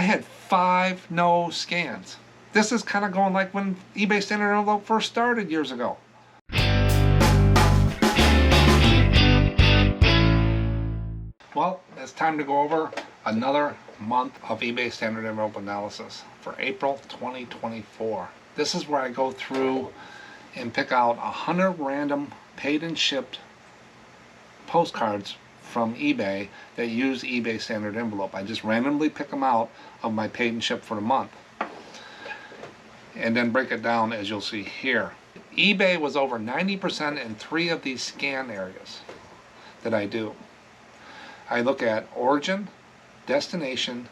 I had 5 no scans. This is kind of going like when eBay Standard Envelope first started years ago. Well, it's time to go over another month of eBay Standard Envelope analysis for April 2024. This is where I go through and pick out 100 random paid and shipped postcards from eBay that use eBay Standard Envelope. I just randomly pick them out of my paid and shipped for the month and then break it down as you'll see here. eBay was over 90% in 3 of these scan areas that I do. I look at origin, destination,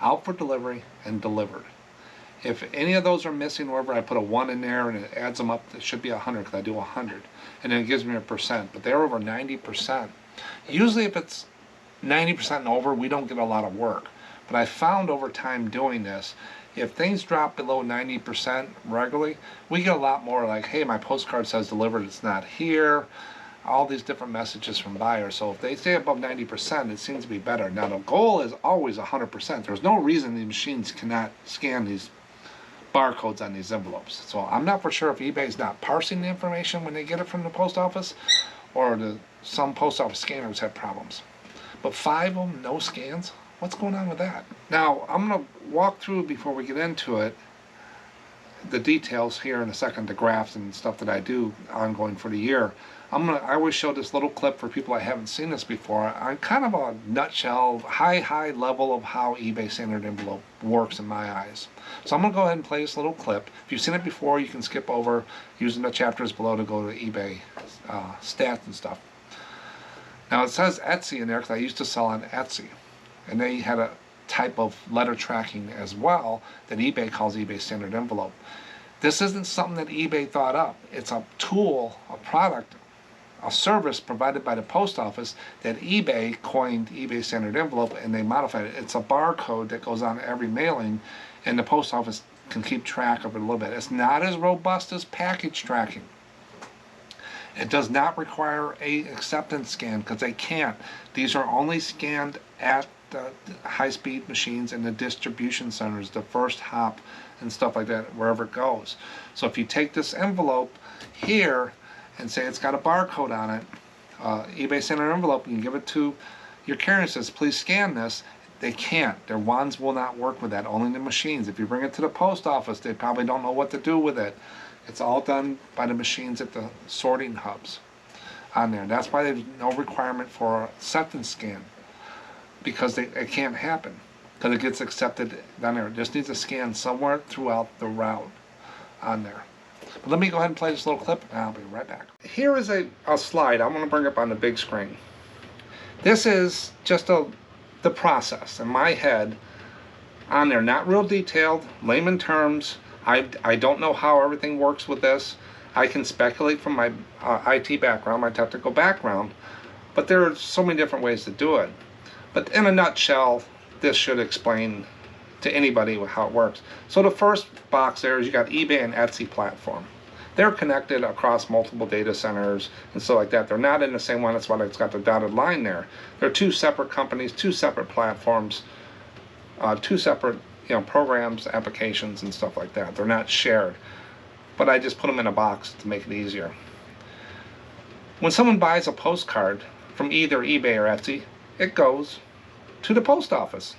out for delivery, and delivered. If any of those are missing, wherever I put a 1 in there and it adds them up, it should be 100 because I do 100. And then it gives me a percent, but they're over 90%. Usually if it's 90% and over, we don't get a lot of work. But I found over time doing this, if things drop below 90% regularly, we get a lot more like, hey, my postcard says delivered, it's not here. All these different messages from buyers. So if they stay above 90%, it seems to be better. Now the goal is always 100%. There's no reason the machines cannot scan these barcodes on these envelopes. So I'm not for sure if eBay's not parsing the information when they get it from the post office, or some post office scanners have problems. But 5 of them, no scans? What's going on with that? Now I'm going to walk through, before we get into it, the details here in a second, the graphs and stuff that I do ongoing for the year. I always show this little clip for people I haven't seen this before. I'm kind of a nutshell, high level of how eBay Standard Envelope works in my eyes. So I'm going to go ahead and play this little clip. If you've seen it before, you can skip over using the chapters below to go to eBay stats and stuff. Now it says Etsy in there because I used to sell on Etsy. And they had a type of letter tracking as well that eBay calls eBay Standard Envelope. This isn't something that eBay thought up. It's a tool, a product, a service provided by the post office that eBay coined eBay Standard Envelope, and they modified it. It's a barcode that goes on every mailing, and the post office can keep track of it a little bit. It's not as robust as package tracking. It does not require a acceptance scan because they can't. These are only scanned at the high-speed machines in the distribution centers, the first hop and stuff like that, wherever it goes. So if you take this envelope here and say it's got a barcode on it, eBay Standard Envelope, and you give it to your carrier and says, please scan this, they can't. Their wands will not work with that, only the machines. If you bring it to the post office, they probably don't know what to do with it. It's all done by the machines at the sorting hubs on there. That's why there's no requirement for acceptance scan, because it can't happen, because it gets accepted down there. It just needs a scan somewhere throughout the route on there. But let me go ahead and play this little clip, and I'll be right back. Here is a slide I'm going to bring up on the big screen. This is just the process in my head on there, not real detailed, layman terms. I don't know how everything works with this. I can speculate from my IT background, my technical background, but there are so many different ways to do it. But in a nutshell, this should explain to anybody how it works. So the first box there is you got eBay and Etsy platform. They're connected across multiple data centers and stuff like that. They're not in the same one. That's why it's got the dotted line there. They're 2 separate companies, 2 separate platforms, 2 separate programs, applications, and stuff like that. They're not shared. But I just put them in a box to make it easier. When someone buys a postcard from either eBay or Etsy, it goes to the post office.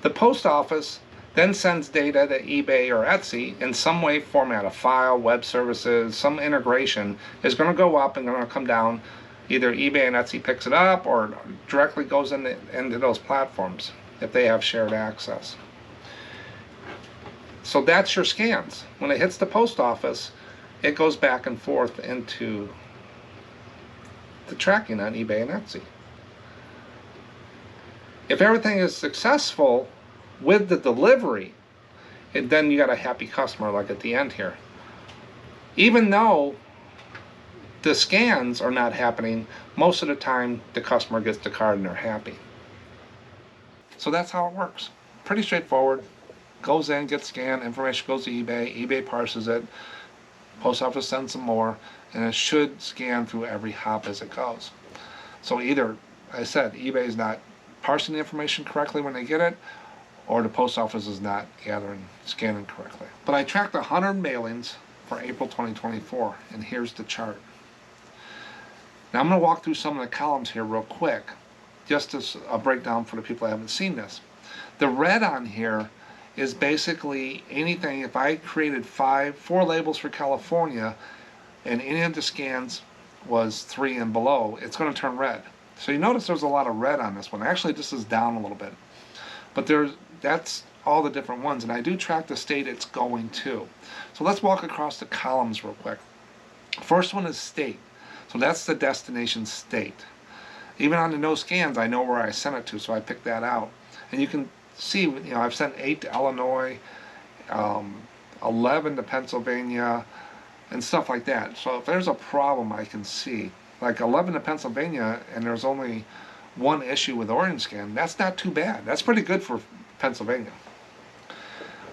The post office then sends data that eBay or Etsy, in some way, format, a file, web services, some integration, is going to go up and going to come down. Either eBay and Etsy picks it up or directly goes into those platforms if they have shared access. So that's your scans. When it hits the post office, it goes back and forth into the tracking on eBay and Etsy. If everything is successful with the delivery, then you got a happy customer like at the end here. Even though the scans are not happening, most of the time the customer gets the card and they're happy. So that's how it works. Pretty straightforward. Goes in, gets scanned, information goes to eBay, eBay parses it, post office sends some more, and it should scan through every hop as it goes. So either, I said, eBay is not parsing the information correctly when they get it, or the post office is not scanning correctly. But I tracked 100 mailings for April 2024, and here's the chart. Now I'm going to walk through some of the columns here real quick, just as a breakdown for the people that haven't seen this. The red on here is basically anything. If I created 4 labels for California, and any of the scans was 3 and below, it's going to turn red. So you notice there's a lot of red on this one. Actually, this is down a little bit. But that's all the different ones, and I do track the state it's going to. So let's walk across the columns real quick. First one is state. So that's the destination state. Even on the no scans, I know where I sent it to, so I picked that out. And you can see, I've sent 8 to Illinois, 11 to Pennsylvania, and stuff like that. So if there's a problem, I can see. Like 11 to Pennsylvania, and there's only 1 issue with Oregon scan, that's not too bad. That's pretty good for Pennsylvania.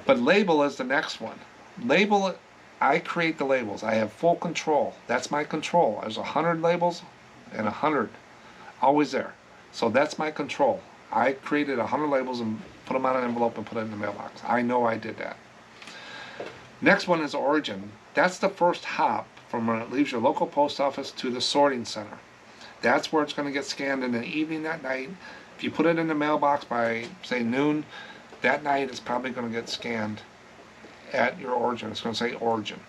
But label is the next one. Label, I create the labels. I have full control. That's my control. There's 100 labels and 100 always there. So that's my control. I created 100 labels and put them on an envelope and put it in the mailbox. I know I did that. Next one is origin. That's the first hop from when it leaves your local post office to the sorting center. That's where it's going to get scanned in the evening that night. If you put it in the mailbox by, say, noon, that night it's probably going to get scanned at your origin. It's going to say origin.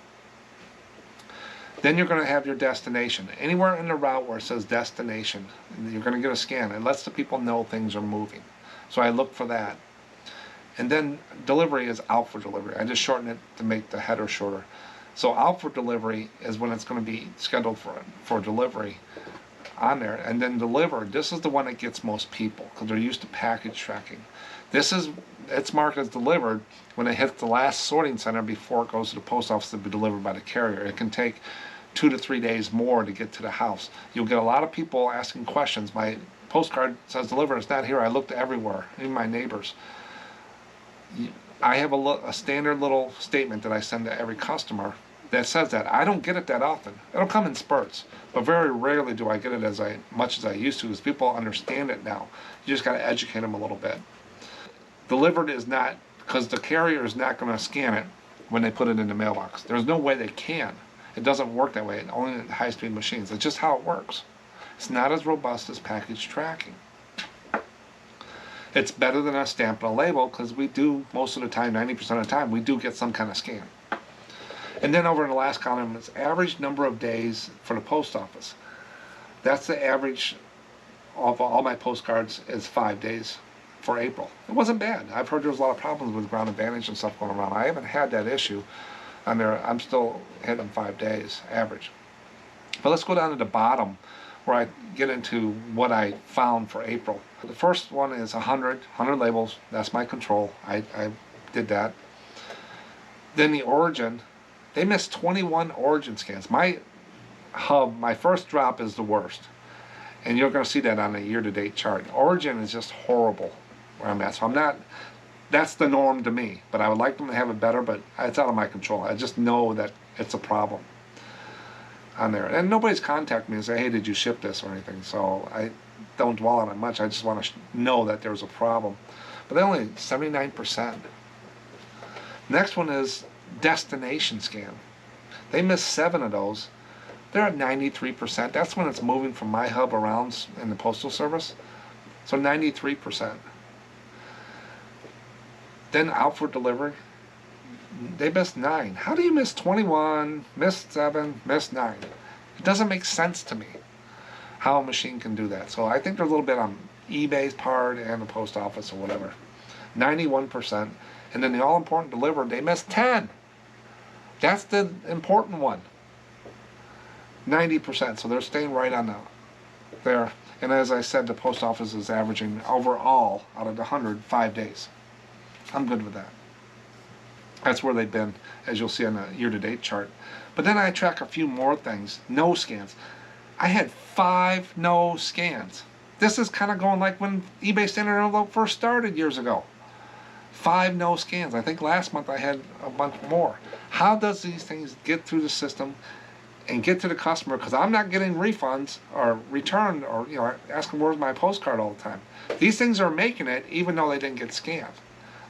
Then you're going to have your destination. Anywhere in the route where it says destination, you're going to get a scan. It lets the people know things are moving. So I look for that. And then delivery is out for delivery. I just shorten it to make the header shorter. So out for delivery is when it's going to be scheduled for delivery on there. And then delivered, this is the one that gets most people because they're used to package tracking. It's marked as delivered when it hits the last sorting center before it goes to the post office to be delivered by the carrier. It can take 2 to 3 days more to get to the house. You'll get a lot of people asking questions. My postcard says delivered, it's not here. I looked everywhere, even my neighbors. I have a standard little statement that I send to every customer that says that. I don't get it that often. It'll come in spurts, but very rarely do I get it as much as I used to, because people understand it now. You just got to educate them a little bit. Delivered is not, because the carrier is not going to scan it when they put it in the mailbox. There's no way they can. It doesn't work that way, only in high-speed machines. It's just how it works. It's not as robust as package tracking. It's better than a stamp and a label, because we do, most of the time, 90% of the time, we do get some kind of scan. And then over in the last column, it's average number of days for the post office. That's the average of all my postcards is 5 days for April. It wasn't bad. I've heard there was a lot of problems with Ground Advantage and stuff going around. I haven't had that issue on there. I'm still hitting 5 days average. But let's go down to the bottom where I get into what I found for April. The first one is 100 labels. That's my control. I did that. Then the origin, they missed 21 origin scans. My hub, my first drop is the worst. And you're going to see that on a year-to-date chart. Origin is just horrible where I'm at. So that's the norm to me. But I would like them to have it better, but it's out of my control. I just know that it's a problem on there. And nobody's contacted me and say, hey, did you ship this or anything? So I don't dwell on it much. I just want to know that there's a problem. But they're only 79%. Next one is destination scan. They missed 7 of those. They're at 93%. That's when it's moving from my hub around in the Postal Service. So 93%. Then out for delivery, they missed 9. How do you miss 21, miss 7, miss 9? It doesn't make sense to me how a machine can do that. So I think they're a little bit on eBay's part and the post office or whatever. 91%. And then the all-important delivered, they missed 10. That's the important one. 90%. So they're staying right on there. And as I said, the post office is averaging overall out of the 100, 5 days. I'm good with that. That's where they've been, as you'll see on the year-to-date chart. But then I track a few more things. No scans. I had 5 no scans. This is kind of going like when eBay Standard Envelope first started years ago. 5 no scans. I think last month I had a bunch more. How does these things get through the system and get to the customer? Because I'm not getting refunds or returned or asking where's my postcard all the time. These things are making it even though they didn't get scanned.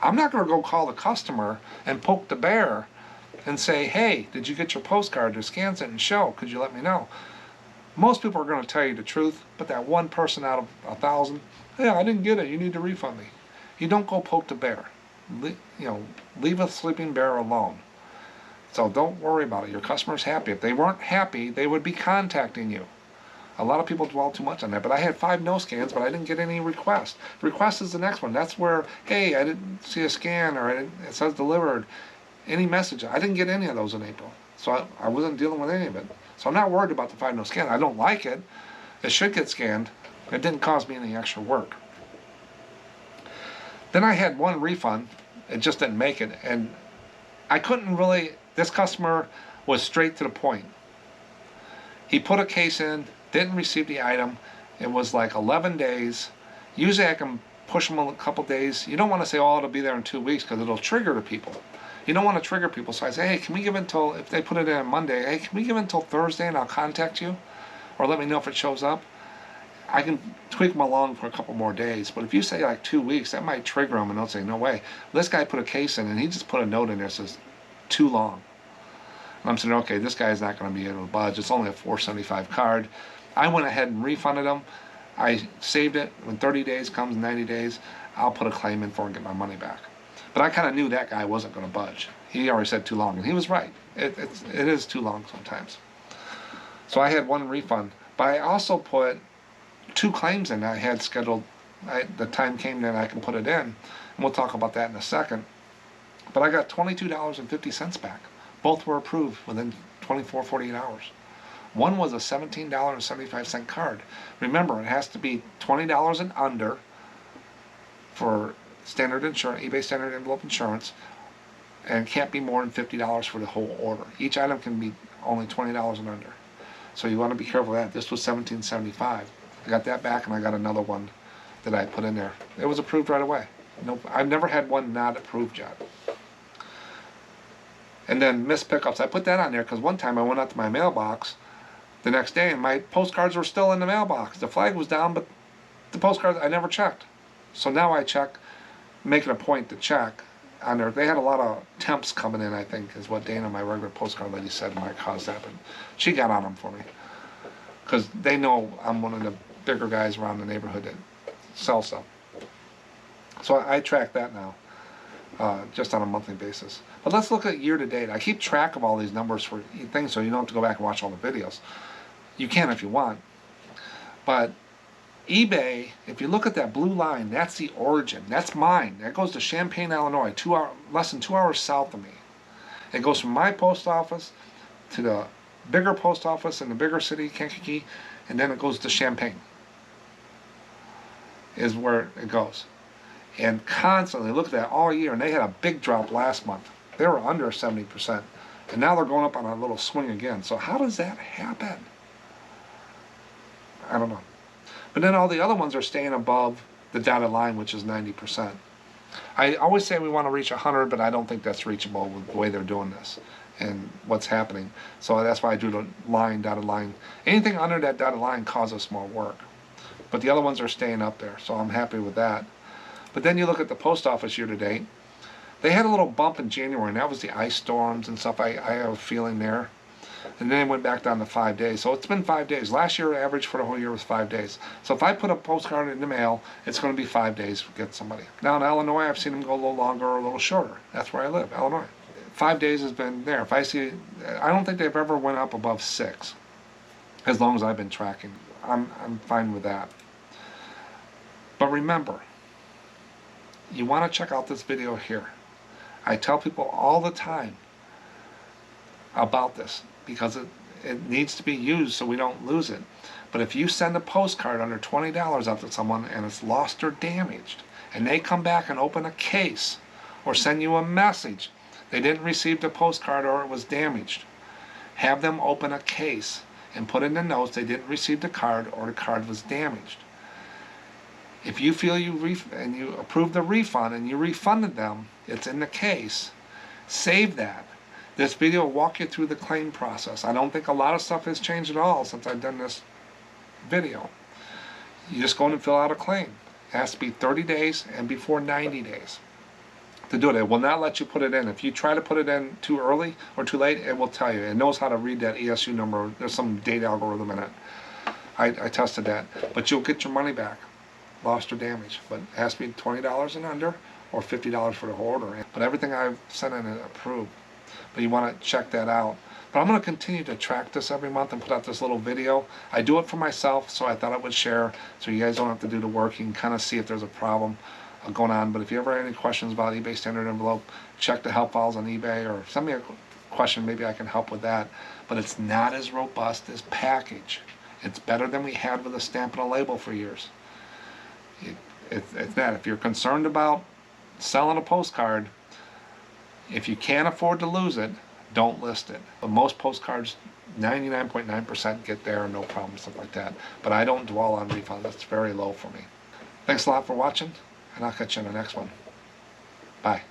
I'm not going to go call the customer and poke the bear and say, hey, did you get your postcard? Or scans it and show. Could you let me know? Most people are going to tell you the truth, but that one person out of 1,000, yeah, I didn't get it. You need to refund me. You don't go poke the bear. Leave a sleeping bear alone. So don't worry about it. Your customer's happy. If they weren't happy, they would be contacting you. A lot of people dwell too much on that, but I had 5 no scans, but I didn't get any requests. Request is the next one. That's where, hey, I didn't see a scan, or it says delivered. Any message. I didn't get any of those in April. So I wasn't dealing with any of it. So I'm not worried about the 5 no scan. I don't like it. It should get scanned. It didn't cause me any extra work. Then I had 1 refund. It just didn't make it. And I couldn't really, this customer was straight to the point. He put a case in, didn't receive the item. It was like 11 days. Usually I can push them a couple days. You don't want to say, oh, it'll be there in 2 weeks, because it'll trigger the people. You don't want to trigger people. So I say, hey, can we give it until, if they put it in on Monday, hey, can we give it until Thursday and I'll contact you? Or let me know if it shows up. I can tweak them along for a couple more days. But if you say like 2 weeks, that might trigger them and they'll say, no way. This guy put a case in and he just put a note in there that says, too long. And I'm saying, okay, this guy's not going to be able to budge. It's only a $4.75 card. I went ahead and refunded him. I saved it. When 30 days comes, 90 days, I'll put a claim in for it and get my money back. But I kind of knew that guy wasn't going to budge. He already said too long, and he was right. It is too long sometimes. So I had 1 refund. But I also put 2 claims in I had scheduled. The time came that I can put it in, and we'll talk about that in a second. But I got $22.50 back. Both were approved within 24, 48 hours. One was a $17.75 card. Remember, it has to be $20 and under for standard insurance, eBay standard envelope insurance, and it can't be more than $50 for the whole order. Each item can be only $20 and under. So you want to be careful of that. This was $17.75. I got that back, and I got another one that I put in there. It was approved right away. Nope, I've never had one not approved yet. And then missed pickups. I put that on there because one time I went out to my mailbox the next day and my postcards were still in the mailbox. The flag was down, but the postcards I never checked. So now I check, making a point to check on there. They had a lot of temps coming in, I think, is what Dana, my regular postcard lady, said might cause that. But she got on them for me because they know I'm one of the bigger guys around the neighborhood that sell stuff. So I track that now, just on a monthly basis. But let's look at year to date. I keep track of all these numbers for things so you don't have to go back and watch all the videos. You can if you want. But eBay, if you look at that blue line, that's the origin. That's mine. That goes to Champaign, Illinois, less than 2 hours south of me. It goes from my post office to the bigger post office in the bigger city, Kankakee, and then it goes to Champaign, is where it goes. And constantly, look at that all year, and they had a big drop last month. They were under 70%, and now they're going up on a little swing again. So how does that happen? I don't know. But then all the other ones are staying above the dotted line, which is 90%. I always say we want to reach 100, but I don't think that's reachable with the way they're doing this and what's happening. So that's why I drew the line, dotted line. Anything under that dotted line causes more work. But the other ones are staying up there, so I'm happy with that. But then you look at the post office year to date. They had a little bump in January, and that was the ice storms and stuff. I have a feeling there. And then it went back down to 5 days. So it's been 5 days. Last year, average for the whole year was 5 days. So if I put a postcard in the mail, it's going to be 5 days to get somebody. Now in Illinois, I've seen them go a little longer or a little shorter. That's where I live, Illinois. 5 days has been there. If I see, I don't think they've ever went up above 6, as long as I've been tracking. I'm fine with that. But remember, you want to check out this video here. I tell people all the time about this because it needs to be used so we don't lose it. But if you send a postcard under $20 out to someone and it's lost or damaged, and they come back and open a case or send you a message, they didn't receive the postcard or it was damaged, have them open a case and put in the notes they didn't receive the card or the card was damaged. If you feel and you approve the refund and you refunded them, it's in the case, save that. This video will walk you through the claim process. I don't think a lot of stuff has changed at all since I've done this video. You just go in and fill out a claim. It has to be 30 days and before 90 days. to do it. It will not let you put it in. If you try to put it in too early or too late, it will tell you. It knows how to read that ESU number. There's some data algorithm in it. I tested that. But you'll get your money back, lost or damaged. But it has to be $20 and under, or $50 for the whole order. But everything I've sent in is approved. But you want to check that out. But I'm going to continue to track this every month and put out this little video. I do it for myself, so I thought I would share, so you guys don't have to do the work. You can kind of see if there's a problem going on. But if you ever have any questions about eBay Standard Envelope, check the help files on eBay, or send me a question. Maybe I can help with that. But it's not as robust as package. It's better than we had with a stamp and a label for years. It's that. If you're concerned about selling a postcard, if you can't afford to lose it, don't list it. But most postcards, 99.9% get there, no problem, stuff like that. But I don't dwell on refunds. That's very low for me. Thanks a lot for watching, and I'll catch you in the next one. Bye.